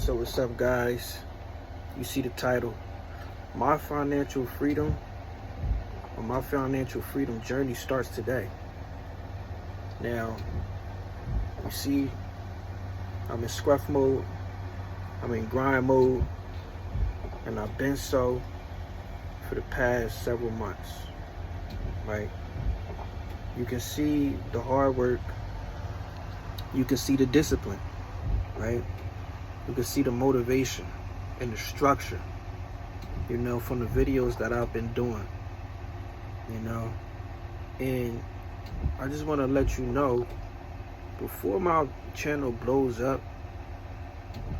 So what's up, guys? You see the title, My Financial Freedom, or My Financial Freedom Journey Starts Today. Now, you see, I'm in scruff mode, I'm in grind mode, and I've been so for the past several months, right? You can see the hard work, you can see the discipline, right? You can see the motivation and the structure, from the videos that I've been doing, and I just want to let you know, before my channel blows up,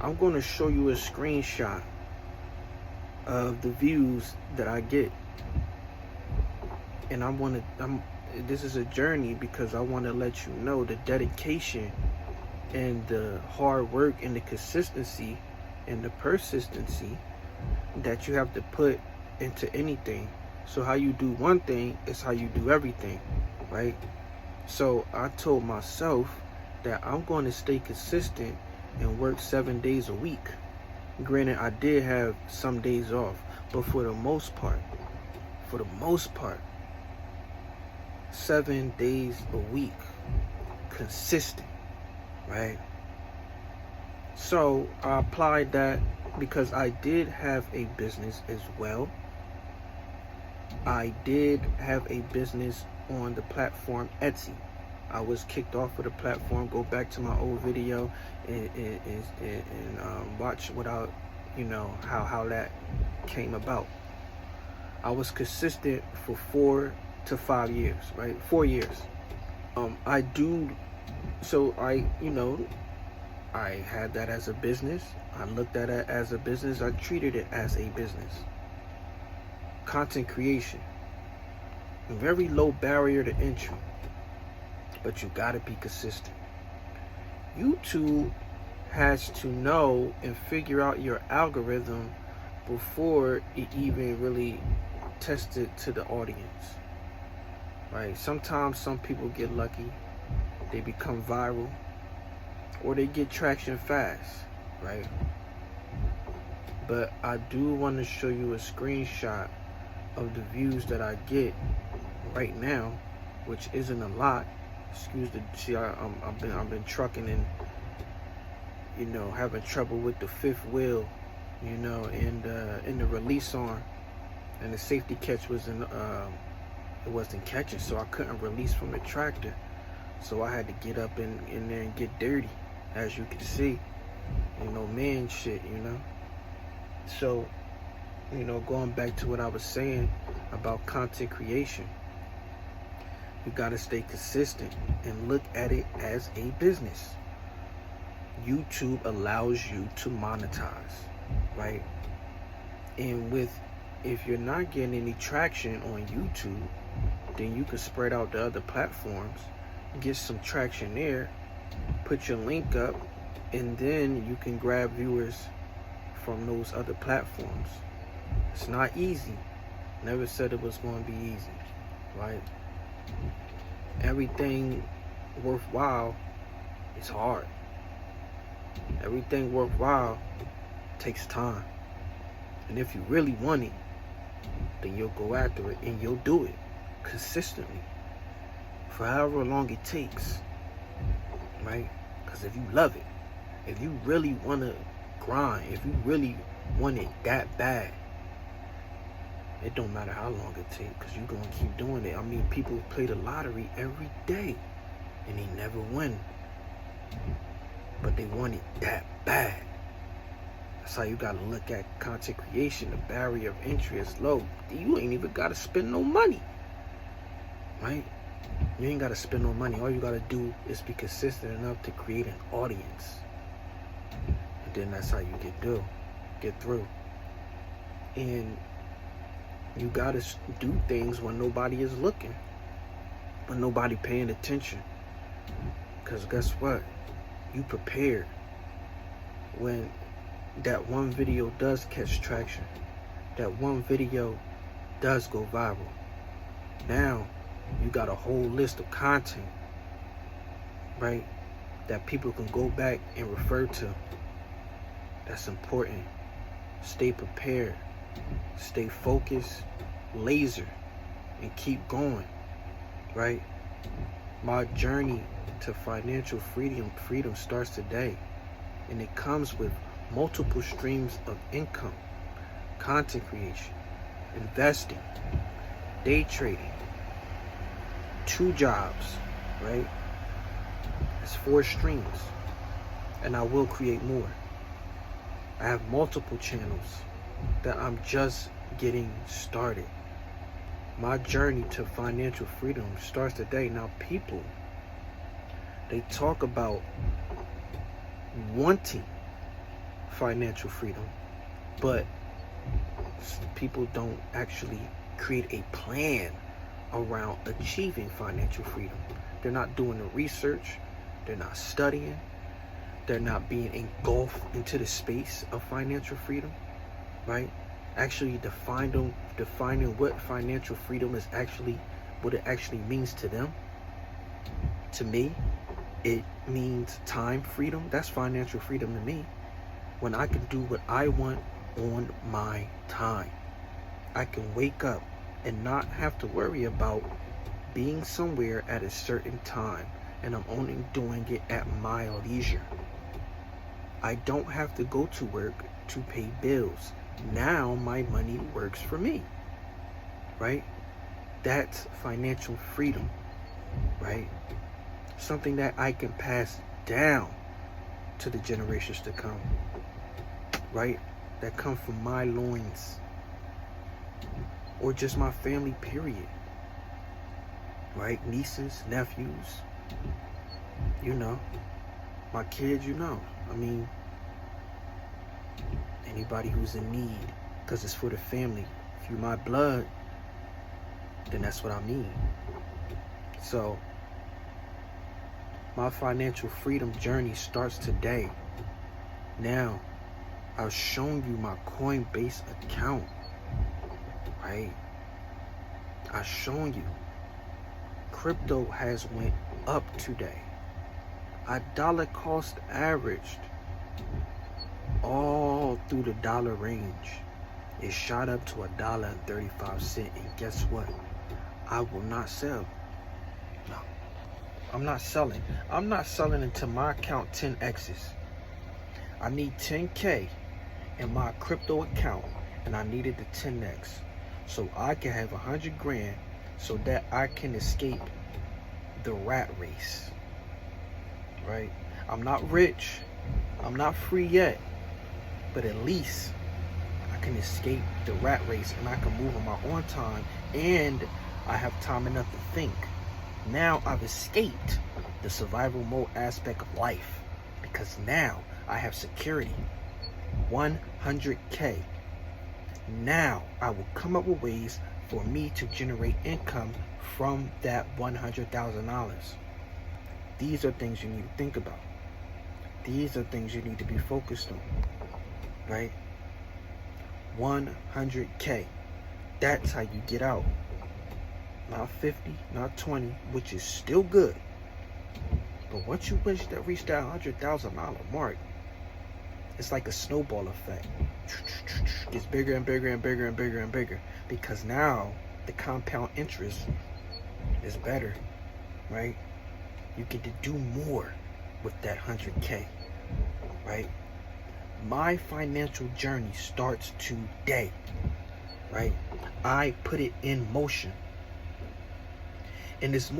I'm going to show you a screenshot of the views that I get. And this is a journey because I want to let you know the dedication and the hard work and the consistency and the persistency that you have to put into anything. So how you do one thing is how you do everything, right? So I told myself that I'm going to stay consistent and work 7 days a week. Granted, I did have some days off, but for the most part, 7 days a week, consistent, right? So I applied that because I did have a business as well. I did have a business on the platform Etsy. I was kicked off of the platform. Go back to my old video and watch how that came about. I was consistent for 4 to 5 years, right? 4 years. I had that as a business. I looked at it as a business. I treated it as a business. Content creation, very low barrier to entry, but you gotta be consistent. YouTube has to know and figure out your algorithm before it even really tests it to the audience, right? Sometimes some people get lucky, they become viral, or they get traction fast, right? But I do want to show you a screenshot of the views that I get right now, which isn't a lot. I've been trucking and having trouble with the fifth wheel, and in the release arm, and the safety catch it wasn't catching, so I couldn't release from the tractor. So I had to get up in there and get dirty, as you can see, man shit, So, going back to what I was saying about content creation, you gotta stay consistent and look at it as a business. YouTube allows you to monetize, right? And if you're not getting any traction on YouTube, then you can spread out to other platforms, get some traction there, put your link up, and then you can grab viewers from those other platforms. It's not easy. Never said it was going to be easy, right? Everything worthwhile is hard. Everything worthwhile takes time. And if you really want it, then you'll go after it and you'll do it consistently for however long it takes, right? Because if you love it, if you really want to grind, if you really want it that bad, it don't matter how long it takes, because you're going to keep doing it. I mean, people play the lottery every day and they never win, but they want it that bad. That's how you got to look at content creation. The barrier of entry is low. You ain't even got to spend no money, right? You ain't got to spend no money. All you got to do is be consistent enough to create an audience. And then that's how you get through. And you got to do things when nobody is looking, when nobody paying attention. Because guess what? You prepared when that one video does catch traction, that one video does go viral. Now you got a whole list of content, right, that people can go back and refer to That's important. Stay prepared. Stay focused, laser, and keep going, right? My journey to financial freedom starts today, and it comes with multiple streams of income, content creation, investing, day trading, 2 jobs, right? It's 4 streams, and I will create more. I have multiple channels that I'm just getting started. My journey to financial freedom starts today. Now, people, they talk about wanting financial freedom, but people don't actually create a plan around achieving financial freedom. They're not doing the research. They're not studying. They're not being engulfed into the space of financial freedom, right? Actually defining what financial freedom is actually, what it actually means to them. To me, it means time freedom. That's financial freedom to me. When I can do what I want on my time. I can wake up and not have to worry about being somewhere at a certain time, and I'm only doing it at my leisure. I don't have to go to work to pay bills. Now my money works for me, right? That's financial freedom, right? Something that I can pass down to the generations to come, right? That come from my loins, or just my family, period, right? Nieces, nephews, my kids, I mean, anybody who's in need, because it's for the family. If you're my blood, then that's what I mean. So, my financial freedom journey starts today. Now, I've shown you my Coinbase account, right? I've shown you. Crypto has went up today. Our dollar cost averaged all through the dollar range. It shot up to $1.35, and guess what? I will not sell. No, I'm not selling. I'm not selling until my account 10x's. I need 10K in my crypto account, and I needed the 10x, so I can have 100 grand, so that I can escape the rat race. Right? I'm not rich. I'm not free yet. But at least I can escape the rat race, and I can move on my own time, and I have time enough to think. Now I've escaped the survival mode aspect of life, because now I have security. 100K. Now I will come up with ways for me to generate income from that $100,000. These are things you need to think about. These are things you need to be focused on, right? 100K. That's how you get out. Not 50, not 20, which is still good. But once you reach that $100,000 mark, it's like a snowball effect. It gets bigger and bigger and bigger and bigger and bigger, because now the compound interest is better, right? You get to do more with that 100K, right? My financial journey starts today, right? I put it in motion. And it's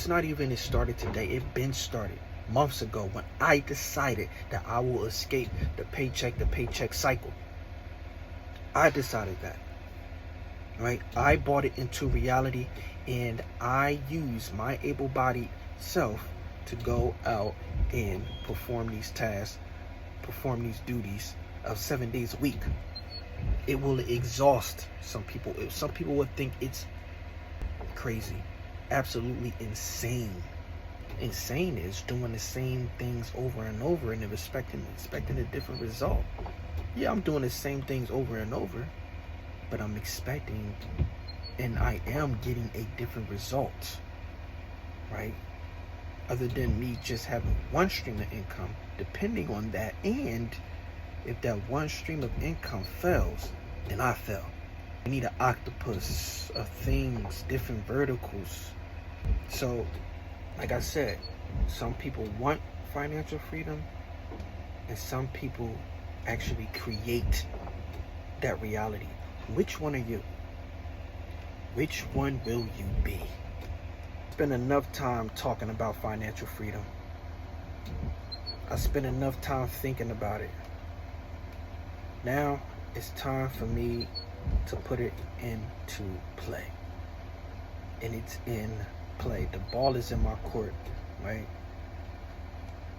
not even it started today. It been started months ago, when I decided that I will escape the paycheck cycle. I decided that, right? I brought it into reality, and I use my able-bodied self to go out and perform these tasks, perform these duties of 7 days a week. It will exhaust some people. Some people would think it's crazy, absolutely insane. Insane is doing the same things over and over and expecting a different result. Yeah, I'm doing the same things over and over, but I'm expecting, and I am getting a different result, right? Other than me just having one stream of income, depending on that, and If that one stream of income fails, then I fail. I need an octopus of things, different verticals. So, like I said, some people want financial freedom, and some people actually create that reality. Which one are you? Which one will you be? Spend enough time talking about financial freedom. I spent enough time thinking about it. Now it's time for me to put it into play. And it's in play. The ball is in my court, right?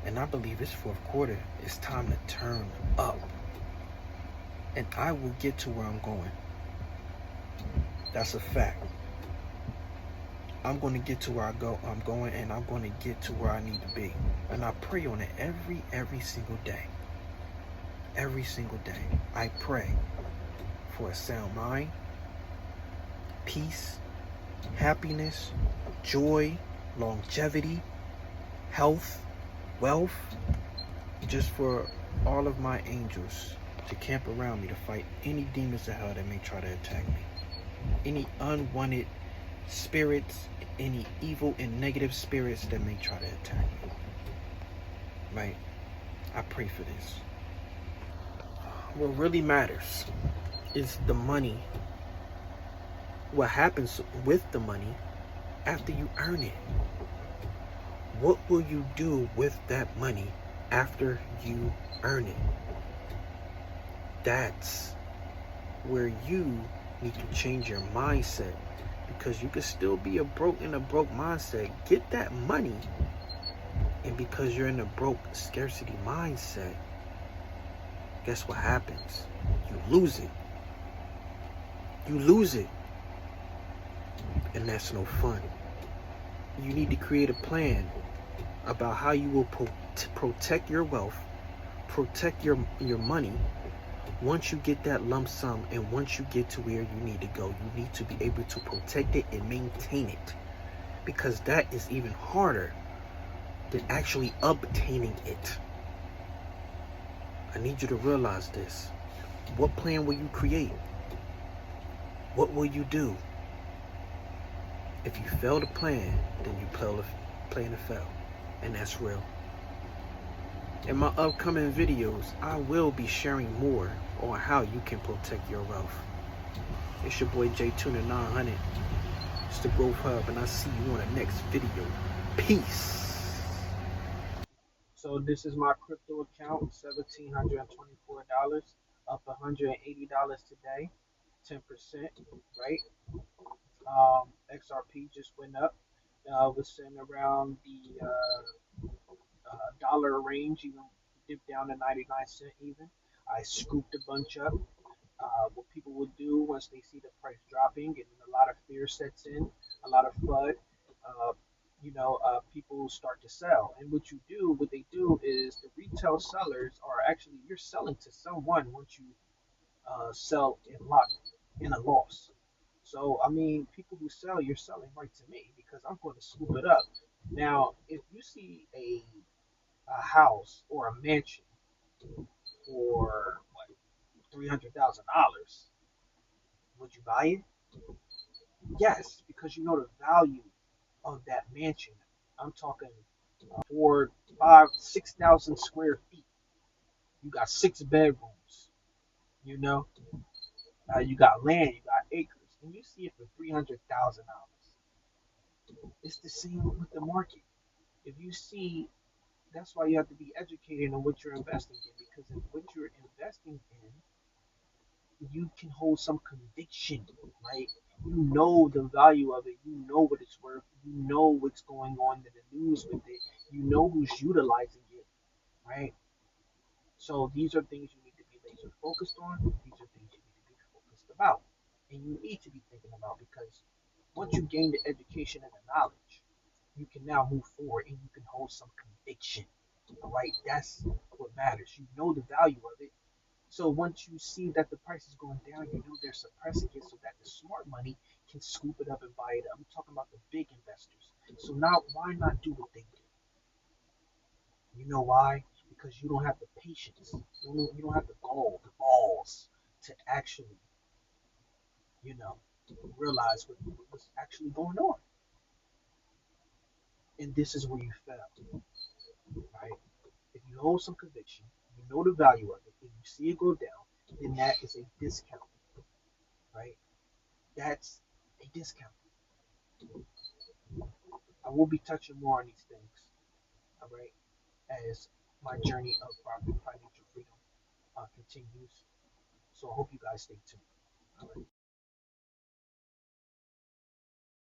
And I believe it's fourth quarter. It's time to turn up. And I will get to where I'm going. That's a fact. I'm going to get to where I'm going, and I'm going to get to where I need to be. And I pray on it every single day. Every single day. I pray for a sound mind, peace, happiness, joy, longevity, health, wealth, just for all of my angels to camp around me to fight any demons of hell that may try to attack me. Any unwanted spirits, any evil and negative spirits that may try to attack me. Right? I pray for this. What really matters is the money. What happens with the money after you earn it? What will you do with that money after you earn it? That's where you need to change your mindset, because you can still be in a broke mindset. Get that money, and because you're in a broke scarcity mindset, guess what happens? You lose it. You lose it. And that's no fun. You need to create a plan about how you will protect your wealth, protect your money. Once you get that lump sum, and once you get to where you need to go, you need to be able to protect it and maintain it, because that is even harder than actually obtaining it. I need you to realize this. What plan will you create? What will you do? If you fail to plan, then you plan to fail. And that's real. In my upcoming videos, I will be sharing more on how you can protect your wealth. It's your boy J Tuner 900. It's the Growth Hub, and I'll see you on the next video. Peace. So this is my crypto account, $1,724, up $180 today, 10%, right? XRP just went up. Was sitting around the dollar range, even dipped down to 99 cents even. I scooped a bunch up. What people would do once they see the price dropping and a lot of fear sets in, a lot of FUD, uh, people start to sell. And what they do is the retail sellers are actually, you're selling to someone once you sell in a loss. So, I mean, people who sell, you're selling right to me because I'm going to scoop it up. Now, if you see a house or a mansion for what, $300,000, would you buy it? Yes, because you know the value of that mansion. I'm talking 6,000 square feet. You got 6 bedrooms. You know, you got land, you got acres, and you see it for $300,000. It's the same with the market. If you see, that's why you have to be educated on what you're investing in, because if what you're investing in, you can hold some conviction, right? You know the value of it. You know what it's worth. You know what's going on in the news with it. You know who's utilizing it, right? So these are things you need to be laser focused on. These are things you need to be focused about. And you need to be thinking about, because once you gain the education and the knowledge, you can now move forward and you can hold some conviction. All right, that's what matters. You know the value of it. So once you see that the price is going down, you know they're suppressing it so that the smart money can scoop it up and buy it up. I'm talking about the big investors. So now, why not do what they do? You know why? because you don't have the patience. You don't have the gall, the balls to actually, you know, realize what's actually going on. And this is where you fail, right? If you hold some conviction, you know the value of it, and you see it go down, then that is a discount, right? That's a discount. I will be touching more on these things, all right, as my journey of financial freedom continues. So I hope you guys stay tuned. All right.